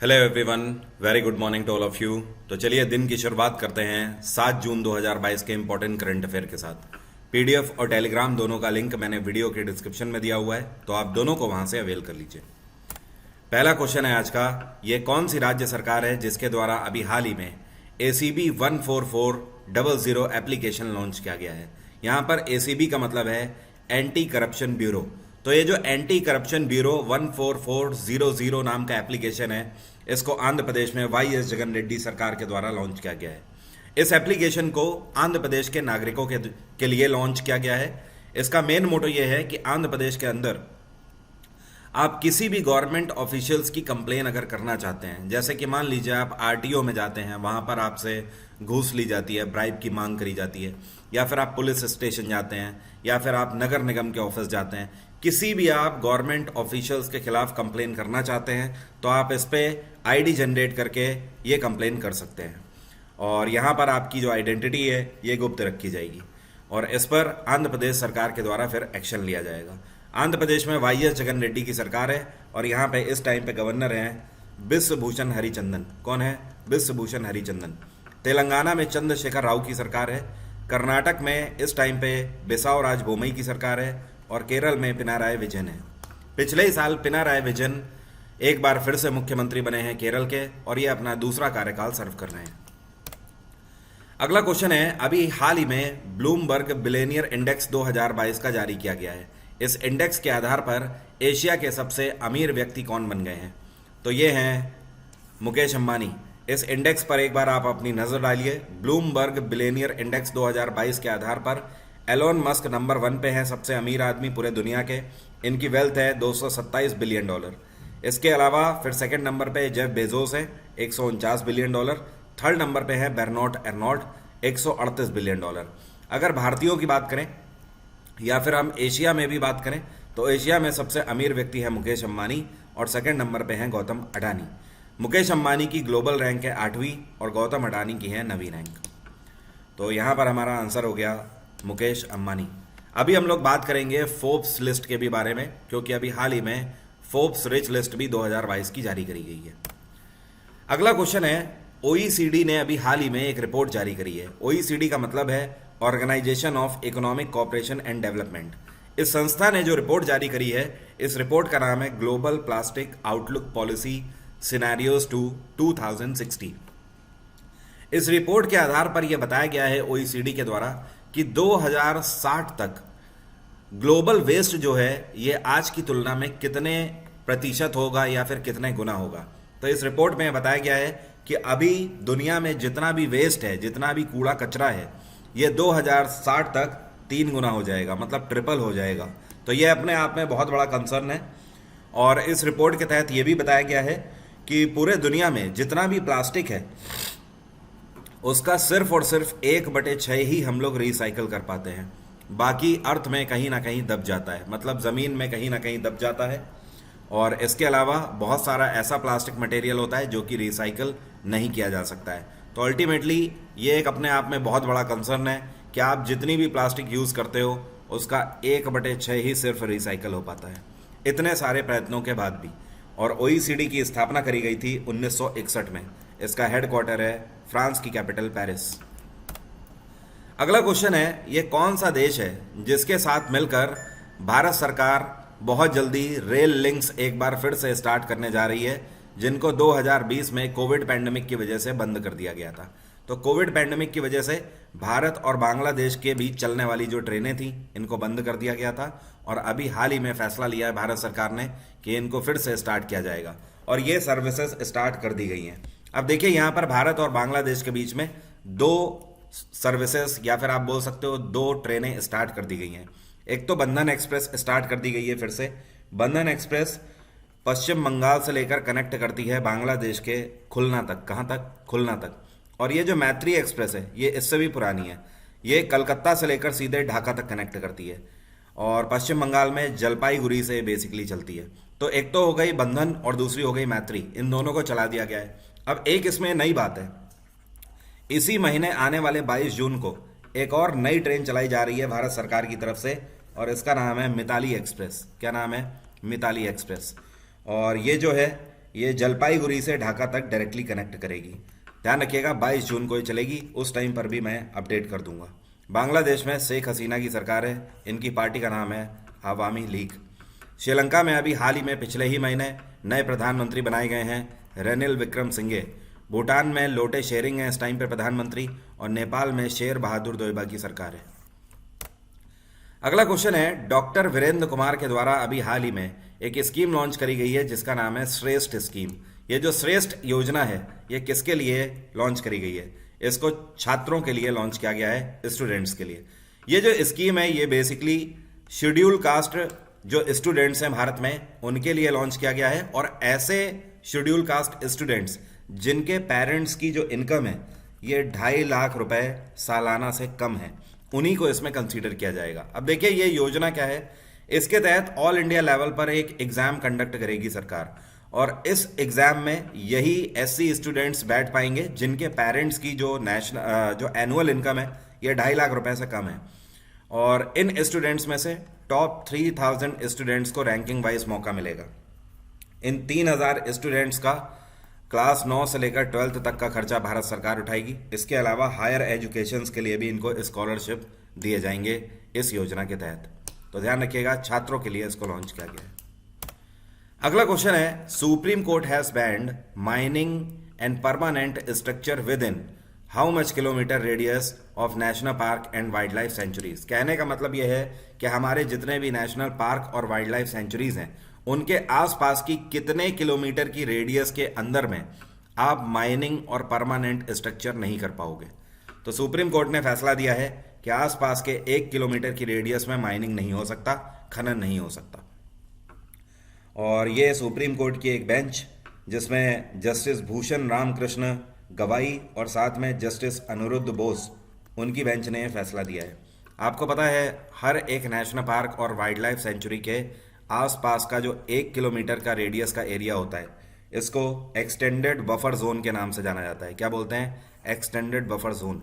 Hello everyone, very good morning to all of you. तो चलिए दिन की शुरुआत करते हैं 7 जून 2022 के इंपॉर्टेंट करंट अफेयर के साथ। पीडीएफ और टेलीग्राम दोनों का लिंक मैंने वीडियो के डिस्क्रिप्शन में दिया हुआ है, तो आप दोनों को वहां से अवेल कर लीजिए। पहला क्वेश्चन है आज का, ये कौन सी राज्य सरकार है जिसके द्वारा अभी हाल ही में ACB 14400 एप्लीकेशन लॉन्च किया गया है। यहाँ पर ACB का मतलब है एंटी करप्शन ब्यूरो। तो ये जो एंटी करप्शन ब्यूरो 14400 नाम का एप्लीकेशन है, इसको आंध्र प्रदेश में YS जगन रेड्डी सरकार के द्वारा लॉन्च किया गया है। इस एप्लीकेशन को आंध्र प्रदेश के नागरिकों के लिए लॉन्च किया गया है। इसका मेन मोटो ये है कि आंध्र प्रदेश के अंदर आप किसी भी गवर्नमेंट ऑफिशियल्स की कंप्लेन अगर करना चाहते हैं, जैसे कि मान लीजिए आप RTO में जाते हैं, वहां पर आपसे घूस ली जाती है, ब्राइब की मांग करी जाती है, या फिर आप पुलिस स्टेशन जाते हैं, या फिर आप नगर निगम के ऑफिस जाते हैं, किसी भी आप गवर्नमेंट ऑफिशियल्स के खिलाफ कंप्लेन करना चाहते हैं, तो आप इस पे ID जनरेट करके ये कंप्लेन कर सकते हैं। और यहाँ पर आपकी जो आइडेंटिटी है ये गुप्त रखी जाएगी और इस पर आंध्र प्रदेश सरकार के द्वारा फिर एक्शन लिया जाएगा। आंध्र प्रदेश में YS जगन रेड्डी की सरकार है और यहाँ पे इस टाइम पे गवर्नर हैं बिश्वभूषण हरिचंदन। कौन है? बिश्वभूषण हरिचंदन। तेलंगाना में चंद्रशेखर राव की सरकार है। कर्नाटक में इस टाइम पे बिसावराज बोमई की सरकार है और केरल में पिनाराय विजयन है। पिछले ही साल पिनाराय विजयन एक बार फिर से मुख्यमंत्री बने हैं केरल के और ये अपना दूसरा कार्यकाल सर्व कर रहे हैं। अगला क्वेश्चन है, अभी हाल ही में ब्लूमबर्ग बिलियनियर इंडेक्स 2022 का जारी किया गया है। इस इंडेक्स के आधार पर एशिया के सबसे अमीर व्यक्ति कौन बन गए हैं? तो ये हैं मुकेश अंबानी। इस इंडेक्स पर एक बार आप अपनी नजर डालिए। ब्लूमबर्ग बिलियनियर इंडेक्स 2022 के आधार पर एलोन मस्क नंबर 1 पे है, सबसे अमीर आदमी पूरे दुनिया के। इनकी वेल्थ है $227 बिलियन। इसके अलावा फिर सेकंड नंबर पे जेफ बेजोस है, $149 बिलियन। थर्ड नंबर पे है बेर्नॉट एर्नॉट, $138 बिलियन। अगर भारतीयों की बात करें या फिर हम एशिया में भी बात करें, तो एशिया में सबसे अमीर व्यक्ति है मुकेश अंबानी और सेकंड नंबर पे हैं गौतम अडानी। मुकेश अंबानी की ग्लोबल रैंक है 8वीं और गौतम अडानी की है 9वीं रैंक। तो यहाँ पर हमारा आंसर हो गया मुकेश अंबानी। अभी हम लोग बात करेंगे फोर्ब्स लिस्ट के भी बारे में, क्योंकि अभी हाल ही में फोर्ब्स रिच लिस्ट भी 2022 की जारी करी गई है। अगला क्वेश्चन है, OECD ने अभी हाल ही में एक रिपोर्ट जारी करी है। OECD का मतलब है organisation of economic cooperation and development. इस संस्था ने जो रिपोर्ट जारी करी है, इस रिपोर्ट का नाम है global plastic outlook policy scenarios to 2060। इस रिपोर्ट के आधार पर यह बताया गया है OECD के द्वारा कि 2060 तक ग्लोबल वेस्ट जो है ये आज की तुलना में कितने प्रतिशत होगा या फिर कितने गुना होगा। तो इस रिपोर्ट में बताया गया है कि अभी दुनिया में जितना भी वेस्ट है, जितना भी कूड़ा कचरा है, ये 2060 तक 3 गुना हो जाएगा, मतलब ट्रिपल हो जाएगा। तो ये अपने आप में बहुत बड़ा कंसर्न है। और इस रिपोर्ट के तहत ये भी बताया गया है कि पूरे दुनिया में जितना भी प्लास्टिक है उसका सिर्फ और सिर्फ 1/6 ही हम लोग रिसाइकल कर पाते हैं। बाकी अर्थ में कहीं ना कहीं दब जाता है, मतलब ज़मीन में कहीं ना कहीं दब जाता है। और इसके अलावा बहुत सारा ऐसा प्लास्टिक मटेरियल होता है जो कि रिसाइकल नहीं किया जा सकता है। तो अल्टीमेटली ये एक अपने आप में बहुत बड़ा कंसर्न है कि आप जितनी भी प्लास्टिक यूज़ करते हो उसका 1/6 ही सिर्फ रिसाइकल हो पाता है, इतने सारे प्रयत्नों के बाद भी। और OECD की स्थापना करी गई थी 1961 में। इसका हेडक्वार्टर है फ्रांस की कैपिटल पेरिस। अगला क्वेश्चन है, ये कौन सा देश है जिसके साथ मिलकर भारत सरकार बहुत जल्दी रेल लिंक्स एक बार फिर से स्टार्ट करने जा रही है, जिनको 2020 में कोविड पैंडेमिक की वजह से बंद कर दिया गया था। तो कोविड पैंडेमिक की वजह से भारत और बांग्लादेश के बीच चलने वाली जो ट्रेनें थी इनको बंद कर दिया गया था और अभी हाल ही में फैसला लिया है भारत सरकार ने कि इनको फिर से स्टार्ट किया जाएगा और ये सर्विसेज स्टार्ट कर दी गई हैं। अब देखिए, यहाँ पर भारत और बांग्लादेश के बीच में 2 सर्विसेज या फिर आप बोल सकते हो 2 ट्रेनें स्टार्ट कर दी गई हैं। एक तो बंधन एक्सप्रेस स्टार्ट कर दी गई है फिर से। बंधन एक्सप्रेस पश्चिम बंगाल से लेकर कनेक्ट करती है बांग्लादेश के खुलना तक। कहाँ तक? खुलना तक। और ये जो मैत्री एक्सप्रेस है ये इससे भी पुरानी है, ये कलकत्ता से लेकर सीधे ढाका तक कनेक्ट करती है और पश्चिम बंगाल में जलपाईगुड़ी से बेसिकली चलती है। तो एक तो हो गई बंधन और दूसरी हो गई मैत्री, इन दोनों को चला दिया गया है। अब एक इसमें नई बात है, इसी महीने आने वाले 22 जून को एक और नई ट्रेन चलाई जा रही है भारत सरकार की तरफ से और इसका नाम है मिताली एक्सप्रेस। क्या नाम है? मिताली एक्सप्रेस। और ये जो है ये जलपाईगुड़ी से ढाका तक डायरेक्टली कनेक्ट करेगी। ध्यान रखिएगा 22 जून को ये चलेगी, उस टाइम पर भी मैं अपडेट कर दूंगा। बांग्लादेश में शेख हसीना की सरकार है, इनकी पार्टी का नाम है आवामी लीग। श्रीलंका में अभी हाल ही में पिछले ही महीने नए प्रधानमंत्री बनाए गए हैं, रनिल विक्रमसिंघे। भूटान में लोटे शेरिंग है इस टाइम पे प्रधानमंत्री, और नेपाल में शेर बहादुर दोइबा की सरकार है। अगला क्वेश्चन है, डॉक्टर वीरेंद्र कुमार के द्वारा अभी हाल ही में एक स्कीम लॉन्च करी गई है जिसका नाम है श्रेष्ठ स्कीम। ये जो श्रेष्ठ योजना है ये किसके लिए लॉन्च करी गई है? इसको छात्रों के लिए लॉन्च किया गया है, स्टूडेंट्स के लिए। ये जो स्कीम है ये बेसिकली शेड्यूल कास्ट जो स्टूडेंट्स हैं भारत में उनके लिए लॉन्च किया गया है, और ऐसे शेड्यूल कास्ट स्टूडेंट्स जिनके पेरेंट्स की जो इनकम है ये 2.5 लाख रुपए सालाना से कम है, उन्हीं को इसमें कंसीडर किया जाएगा। अब देखिए ये योजना क्या है, इसके तहत ऑल इंडिया लेवल पर एक एग्जाम कंडक्ट करेगी सरकार, और इस एग्जाम में यही एससी स्टूडेंट्स बैठ पाएंगे जिनके पेरेंट्स की जो जो एनुअल इनकम है ये 2.5 लाख रुपए से कम है। और इन स्टूडेंट्स में से टॉप 3000 स्टूडेंट्स को रैंकिंग वाइज मौका मिलेगा। इन 3000 स्टूडेंट्स का क्लास 9 से लेकर 12th तक का खर्चा भारत सरकार उठाएगी। इसके अलावा हायर एजुकेशन के लिए भी इनको स्कॉलरशिप दिए जाएंगे इस योजना के तहत। तो ध्यान रखिएगा छात्रों के लिए इसको लॉन्च किया गया है। अगला क्वेश्चन है, supreme court has banned mining and permanent structure with in how much kilometre radius of national park and wild life sanctuaries. कहने का मतलब यह है कि हमारे जितने भी नेशनल पार्क और वाइल्ड लाइफ सेंचुरीज हैं उनके आसपास की कितने किलोमीटर की रेडियस के अंदर में आप माइनिंग और परमानेंट स्ट्रक्चर नहीं कर पाओगे। तो सुप्रीम कोर्ट ने फैसला दिया है कि आसपास के 1 किलोमीटर की रेडियस में माइनिंग नहीं हो सकता, खनन नहीं हो सकता। और ये सुप्रीम कोर्ट की एक बेंच जिसमें जस्टिस भूषण रामकृष्ण गवाई और साथ में जस्टिस अनिरुद्ध बोस, उनकी बेंच ने फैसला दिया है। आपको पता है हर एक नेशनल पार्क और वाइल्ड लाइफ सेंचुरी के आसपास का जो 1 किलोमीटर का रेडियस का एरिया होता है इसको एक्सटेंडेड बफर जोन के नाम से जाना जाता है। क्या बोलते हैं? Extended buffer zone.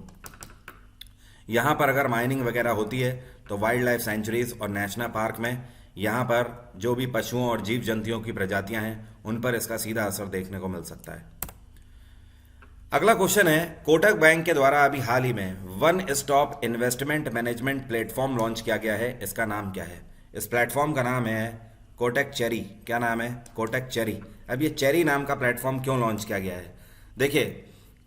यहाँ पर अगर माइनिंग वगैरह होती है तो वाइल्ड लाइफ सेंचुरीज और नेशनल पार्क में यहाँ पर जो भी पशुओं और जीव जंतुओं की प्रजातियां हैं उन पर इसका सीधा असर देखने को मिल सकता है। अगला क्वेश्चन है, कोटक बैंक के द्वारा अभी हाल ही में one stop investment management platform launch किया गया है। इसका नाम क्या है? इस प्लेटफॉर्म का नाम है कोटक चेरी। क्या नाम है? कोटक चेरी। अब ये चेरी नाम का प्लेटफॉर्म क्यों लॉन्च किया गया है? देखिए,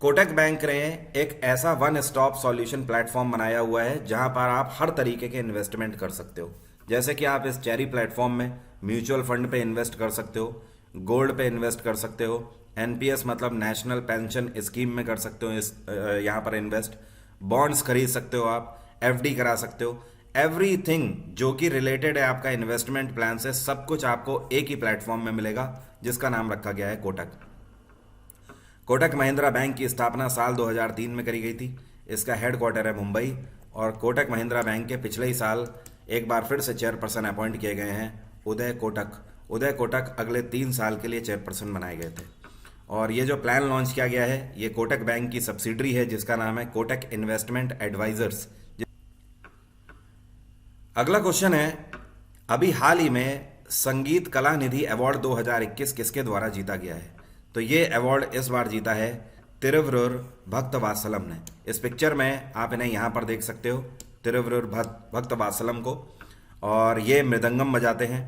कोटक बैंक ने एक ऐसा वन स्टॉप सॉल्यूशन प्लेटफॉर्म बनाया हुआ है जहां पर आप हर तरीके के इन्वेस्टमेंट कर सकते हो। जैसे कि आप इस चेरी प्लेटफॉर्म में म्यूचुअल फंड पे इन्वेस्ट कर सकते हो, गोल्ड पे इन्वेस्ट कर सकते हो, एनपीएस मतलब नेशनल पेंशन स्कीम में कर सकते हो इस यहाँ पर इन्वेस्ट, बॉन्ड्स खरीद सकते हो, आप एफडी करा सकते हो। एवरीथिंग जो कि रिलेटेड है आपका इन्वेस्टमेंट प्लान से, सब कुछ आपको एक ही प्लेटफॉर्म में मिलेगा जिसका नाम रखा गया है कोटक। कोटक महिंद्रा बैंक की स्थापना साल 2003 में करी गई थी। इसका हेडक्वार्टर है मुंबई, और कोटक महिंद्रा बैंक के पिछले ही साल एक बार फिर से चेयरपर्सन अपॉइंट किए गए हैं उदय कोटक। उदय कोटक अगले 3 साल के लिए चेयरपर्सन बनाए गए थे। और ये जो प्लान लॉन्च किया गया है ये कोटक बैंक की सब्सिडरी है जिसका नाम है कोटक इन्वेस्टमेंट एडवाइजर्स। अगला क्वेश्चन है, अभी हाल ही में संगीत कला निधि अवार्ड 2021 किसके द्वारा जीता गया है? तो ये अवार्ड इस बार जीता है तिरुवरूर भक्तवात्सलम ने। इस पिक्चर में आप इन्हें यहाँ पर देख सकते हो, तिरुवरूर भक्तवात्सलम को, और ये मृदंगम बजाते हैं।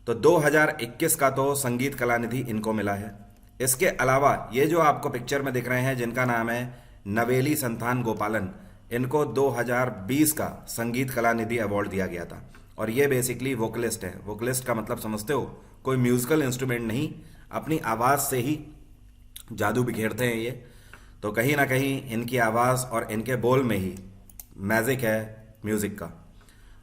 तो 2021 का तो संगीत कला निधि इनको मिला है। इसके अलावा ये जो आपको पिक्चर में दिख रहे हैं जिनका नाम है नवेली संतान गोपालन, इनको 2020 का संगीत कला निधि अवार्ड दिया गया था। और ये बेसिकली वोकलिस्ट है। वोकलिस्ट का मतलब समझते हो? कोई म्यूजिकल इंस्ट्रूमेंट नहीं, अपनी आवाज़ से ही जादू बिखेरते हैं ये। तो कहीं ना कहीं इनकी आवाज़ और इनके बोल में ही मैजिक है म्यूज़िक का।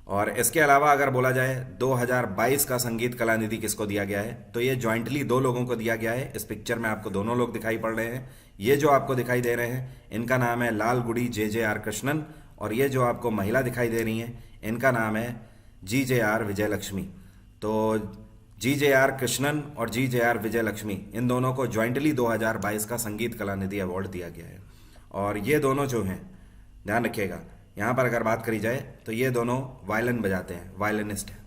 और इसके अलावा अगर बोला जाए 2022 का संगीत कला निधि किसको दिया गया है, तो ये जॉइंटली 2 लोगों को दिया गया है। इस पिक्चर में आपको दोनों लोग दिखाई पड़ रहे हैं। ये जो आपको दिखाई दे रहे हैं इनका नाम है लालगुडी JJR कृष्णन, और ये जो आपको महिला दिखाई दे रही हैं इनका नाम है GJR विजयलक्ष्मी। तो GJR कृष्णन और GJR विजयलक्ष्मी, इन दोनों को जॉइंटली 2022 का संगीत कला निधि अवार्ड दिया गया है। और ये दोनों जो हैं, ध्यान रखिएगा, यहाँ पर अगर बात करी जाए तो ये दोनों वायलिन बजाते हैं, वायलिनिस्ट हैं।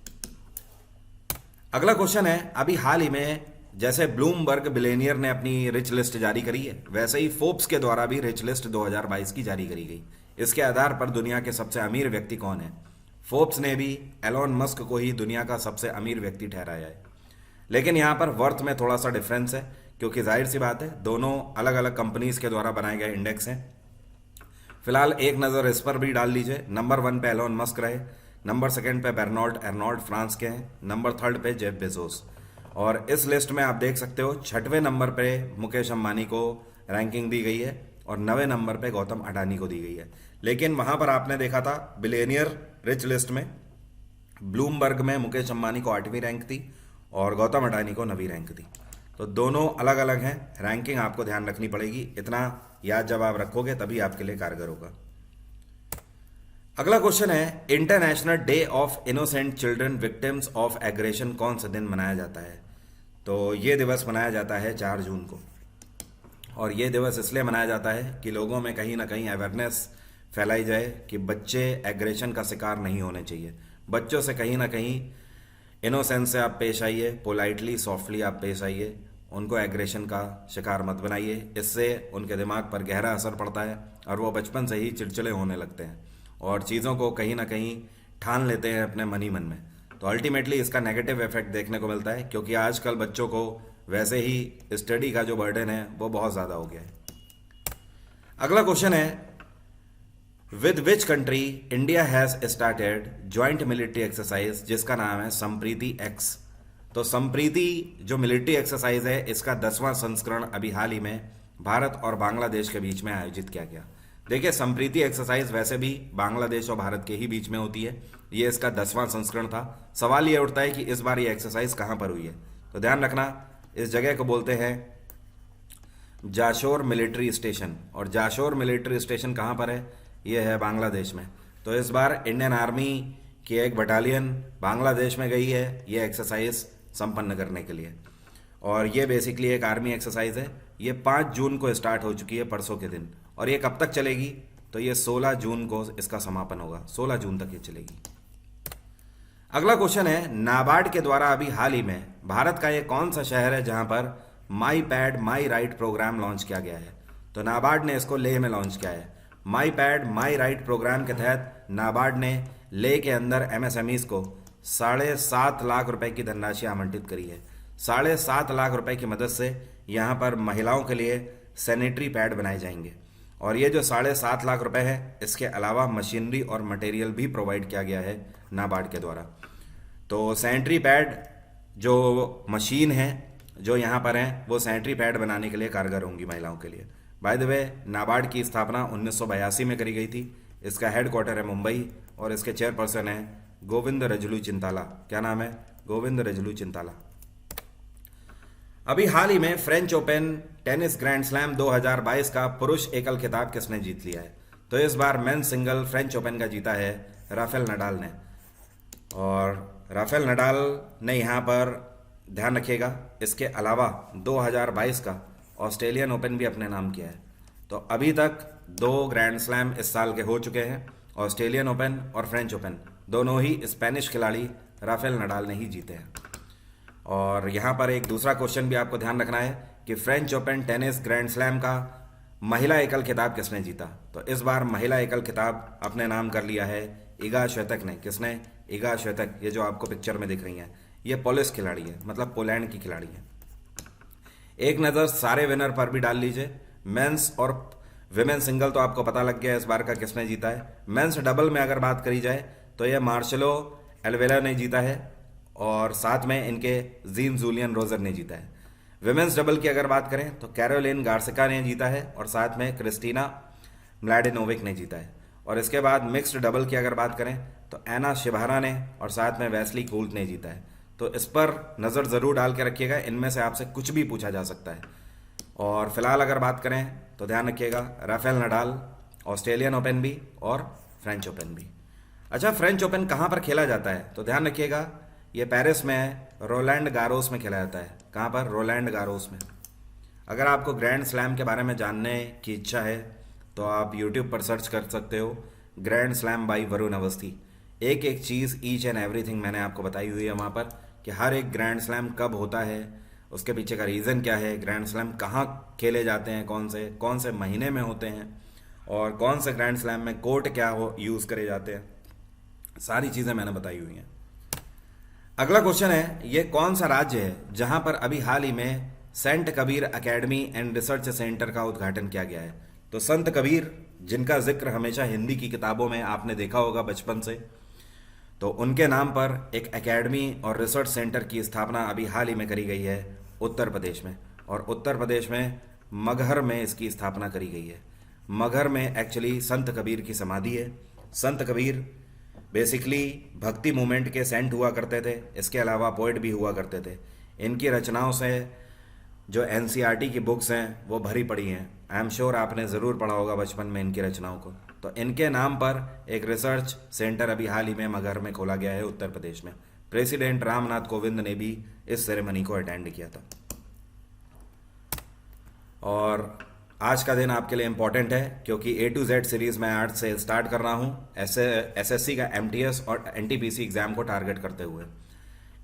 अगला क्वेश्चन है, अभी हाल ही में जैसे ब्लूमबर्ग बिलियनियर ने अपनी रिच लिस्ट जारी करी है, वैसे ही फोर्ब्स के द्वारा भी रिच लिस्ट 2022 की जारी करी गई। इसके आधार पर दुनिया के सबसे अमीर व्यक्ति कौन है, फोर्ब्स ने भी एलोन मस्क को ही दुनिया का सबसे अमीर व्यक्ति ठहराया है। लेकिन यहाँ पर वर्थ में थोड़ा सा डिफरेंस है, क्योंकि जाहिर सी बात है दोनों अलग अलग कंपनीज के द्वारा बनाए गए इंडेक्स हैं। फिलहाल एक नज़र इस पर भी डाल लीजिए। नंबर 1 पे एलोन मस्क रहे, नंबर 2 पे बेर्नॉल्ड अर्नोल्ड फ्रांस के हैं, नंबर 3 पे जेफ बेजोस। और इस लिस्ट में आप देख सकते हो 6वें नंबर पे मुकेश अंबानी को रैंकिंग दी गई है और 9वें नंबर पे गौतम अडानी को दी गई है। लेकिन वहां पर आपने देखा था बिलियनियर रिच लिस्ट में ब्लूमबर्ग में मुकेश अंबानी को 8वीं रैंक थी और गौतम अडानी को 9वीं रैंक थी। तो दोनों अलग अलग हैं, रैंकिंग आपको ध्यान रखनी पड़ेगी। इतना याद जब आप रखोगे तभी आपके लिए कारगर होगा। अगला क्वेश्चन है, international day of innocent children victims of aggression कौन से दिन मनाया जाता है? तो ये दिवस मनाया जाता है 4 जून को। और ये दिवस इसलिए मनाया जाता है कि लोगों में कहीं ना कहीं अवेयरनेस फैलाई जाए कि बच्चे एग्रेशन का शिकार नहीं होने चाहिए। बच्चों से कहीं ना कहीं इनोसेंस से आप पेश आइए, पोलाइटली सॉफ्टली आप पेश आइए, उनको एग्रेशन का शिकार मत बनाइए। इससे उनके दिमाग पर गहरा असर पड़ता है और वो बचपन से ही चिड़चिड़े होने लगते हैं और चीज़ों को कहीं ना कहीं ठान लेते हैं अपने मन ही मन में। तो अल्टीमेटली इसका नेगेटिव इफेक्ट देखने को मिलता है, क्योंकि आजकल बच्चों को वैसे ही स्टडी का जो बर्डन है वो बहुत ज़्यादा हो गया है। अगला क्वेश्चन है, with which country India has started joint military exercise जिसका नाम है संप्रीति एक्स? तो संप्रीति जो मिलिट्री एक्सरसाइज है, इसका 10वां संस्करण अभी हाल ही में भारत और बांग्लादेश के बीच में आयोजित किया गया। देखिए, संप्रीति एक्सरसाइज वैसे भी बांग्लादेश और भारत के ही बीच में होती है। ये इसका 10वां संस्करण था। सवाल ये उठता है कि इस बार ये एक्सरसाइज कहाँ पर हुई है? तो ध्यान रखना, इस जगह को बोलते हैं जाशोर मिलिट्री स्टेशन। और जाशोर मिलिट्री स्टेशन कहाँ पर है? ये है बांग्लादेश में। तो इस बार इंडियन आर्मी की एक बटालियन बांग्लादेश में गई है ये एक्सरसाइज संपन्न करने के लिए। और ये बेसिकली एक आर्मी एक्सरसाइज है। ये 5 जून को स्टार्ट हो चुकी है, परसों के दिन। और ये कब तक चलेगी? तो ये 16 जून को इसका समापन होगा। 16 जून तक ये चलेगी। अगला क्वेश्चन है, नाबार्ड के द्वारा अभी हाल ही में भारत का ये कौन सा शहर है जहां पर My Pad My Right program launch किया गया है? तो नाबार्ड ने इसको लेह में लॉन्च किया है। माई पैड माई राइट प्रोग्राम के तहत नाबार्ड ने लेह के अंदर एमएसएमईज को 7.5 लाख रुपए की धनराशि आवंटित करी है। 7.5 लाख रुपए की मदद से यहाँ पर महिलाओं के लिए सैनिटरी पैड बनाए जाएंगे। और ये जो 7.5 लाख रुपए है, इसके अलावा मशीनरी और मटेरियल भी प्रोवाइड किया गया है नाबार्ड के द्वारा। तो सैनिटरी पैड जो मशीन है जो यहाँ पर हैं, वो सैनिटरी पैड बनाने के लिए कारगर होंगी महिलाओं के लिए। बाय द वे, नाबार्ड की स्थापना 1982 में करी गई थी। इसका हेडक्वार्टर है मुंबई और इसके चेयरपर्सन है गोविंद रजलू चिंताला। क्या नाम है? गोविंद रजलू चिंताला। अभी हाल ही में French open tennis grand slam 2022 का पुरुष एकल खिताब किसने जीत लिया है? तो इस बार मेंस सिंगल फ्रेंच ओपन का जीता है राफेल नडाल ने। और राफेल नडाल ने यहाँ पर ध्यान रखिएगा, इसके अलावा 2022 का ऑस्ट्रेलियन ओपन भी अपने नाम किया है। तो अभी तक 2 ग्रैंड स्लैम इस साल के हो चुके हैं। ऑस्ट्रेलियन ओपन और फ्रेंच ओपन दोनों ही स्पेनिश खिलाड़ी राफेल नडाल ने ही जीते हैं। और यहाँ पर एक दूसरा क्वेश्चन भी आपको ध्यान रखना है कि French open tennis grand slam का महिला एकल खिताब किसने जीता? तो इस बार महिला एकल खिताब अपने नाम कर लिया है इगा श्वेतक ने। किसने? इगा श्वेतक। ये जो आपको पिक्चर में दिख रही हैं, ये पोलिश खिलाड़ी है, मतलब पोलैंड की खिलाड़ी है। एक नज़र सारे विनर पर भी डाल लीजिए। मेंस और विमेन सिंगल तो आपको पता लग गया इस बार का किसने जीता है। मेंस डबल में अगर बात करी जाए तो ये मार्शलो एल्वेला ने जीता है और साथ में इनके जीन जूलियन रोजर ने जीता है। विमेंस डबल की अगर बात करें तो कैरोलिन गार्सिका ने जीता है और साथ में क्रिस्टीना म्लाडेनोविक ने जीता है। और इसके बाद मिक्स्ड डबल की अगर बात करें तो एना शिभारा ने और साथ में वेस्ली कूल्ट ने जीता है। तो इस पर नज़र ज़रूर डाल के रखिएगा, इनमें से आपसे कुछ भी पूछा जा सकता है। और फिलहाल अगर बात करें तो ध्यान रखिएगा राफेल नडाल, ऑस्ट्रेलियन ओपन भी और फ्रेंच ओपन भी। अच्छा, फ्रेंच ओपन कहाँ पर खेला जाता है? तो ध्यान रखिएगा, ये पेरिस में है, रोलैंड गारोस में खेला जाता है। कहाँ पर? रोलैंड गारोस में। अगर आपको ग्रैंड स्लैम के बारे में जानने की इच्छा है तो आप यूट्यूब पर सर्च कर सकते हो grand slam by Varun Awasthi. एक एक चीज़, ईच एंड एवरीथिंग मैंने आपको बताई हुई है वहाँ पर कि हर एक ग्रैंड स्लैम कब होता है, उसके पीछे का रीज़न क्या है, ग्रैंड स्लैम कहाँ खेले जाते हैं, कौन से महीने में होते हैं, और कौन से ग्रैंड स्लैम में कोर्ट क्या हो यूज़ करे जाते हैं, सारी चीज़ें मैंने बताई हुई हैं। अगला क्वेश्चन है, ये कौन सा राज्य है जहां पर अभी हाल ही में saint Kabir academy and research centre का उद्घाटन किया गया है? तो संत कबीर, जिनका जिक्र हमेशा हिंदी की किताबों में आपने देखा होगा बचपन से, तो उनके नाम पर एक एकेडमी और रिसर्च सेंटर की स्थापना अभी हाल ही में करी गई है उत्तर प्रदेश में, और उत्तर प्रदेश में मगहर में इसकी स्थापना करी गई है। मगहर में एक्चुअली संत कबीर की समाधि है। संत कबीर बेसिकली भक्ति मूवमेंट के सेंट हुआ करते थे, इसके अलावा पोइट भी हुआ करते थे। इनकी रचनाओं से जो एनसीईआरटी की बुक्स हैं वो भरी पड़ी हैं। आई एम श्योर आपने ज़रूर पढ़ा होगा बचपन में इनकी रचनाओं को। तो इनके नाम पर एक रिसर्च सेंटर अभी हाल ही में मगहर में खोला गया है उत्तर प्रदेश में। प्रेसिडेंट रामनाथ कोविंद ने भी इस सेरेमनी को अटेंड किया था। और आज का दिन आपके लिए इम्पॉर्टेंट है क्योंकि A to Z सीरीज़ मैं आज से स्टार्ट कर रहा हूँ एसएससी का MTS और NTPC एग्ज़ाम को टारगेट करते हुए।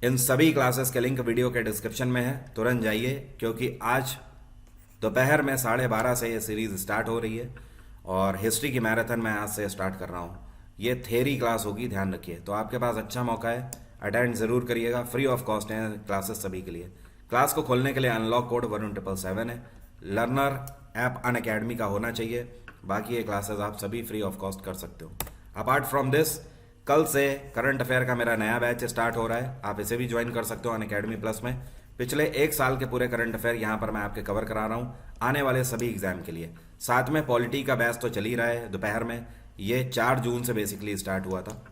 इन सभी क्लासेस के लिंक वीडियो के डिस्क्रिप्शन में है, तुरंत जाइए क्योंकि आज दोपहर में 12:30 से ये सीरीज़ स्टार्ट हो रही है और हिस्ट्री की मैराथन मैं आज से स्टार्ट कर रहा हूँ। ये थेरी क्लास होगी, ध्यान रखिए। तो आपके पास अच्छा मौका है, अटेंड ज़रूर करिएगा। फ्री ऑफ कॉस्ट है क्लासेस सभी के लिए। क्लास को खोलने के लिए अनलॉक कोड 11777 है। लर्नर ऐप अनअकैडमी का होना चाहिए। बाकी ये क्लासेस आप सभी फ्री ऑफ कॉस्ट कर सकते हो। अपार्ट फ्रॉम दिस, कल से करंट अफेयर का मेरा नया बैच स्टार्ट हो रहा है, आप इसे भी ज्वाइन कर सकते हो अनअकैडमी प्लस में। पिछले 1 साल के पूरे करंट अफेयर यहाँ पर मैं आपके कवर करा रहा हूँ आने वाले सभी एग्जाम के लिए। साथ में पॉलिटी का बैच तो चल ही रहा है दोपहर में, ये 4 जून से बेसिकली स्टार्ट हुआ था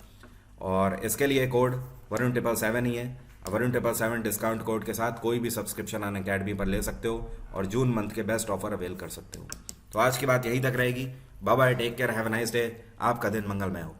और इसके लिए कोड 17777 ही है। 17777 डिस्काउंट कोड के साथ कोई भी सब्सक्रिप्शन अनअकैडमी पर ले सकते हो और जून मंथ के बेस्ट ऑफर अवेल कर सकते हो। तो आज की बात यहीं तक रहेगी। Bye bye, take care, have a nice day. आपका दिन मंगलमय हो।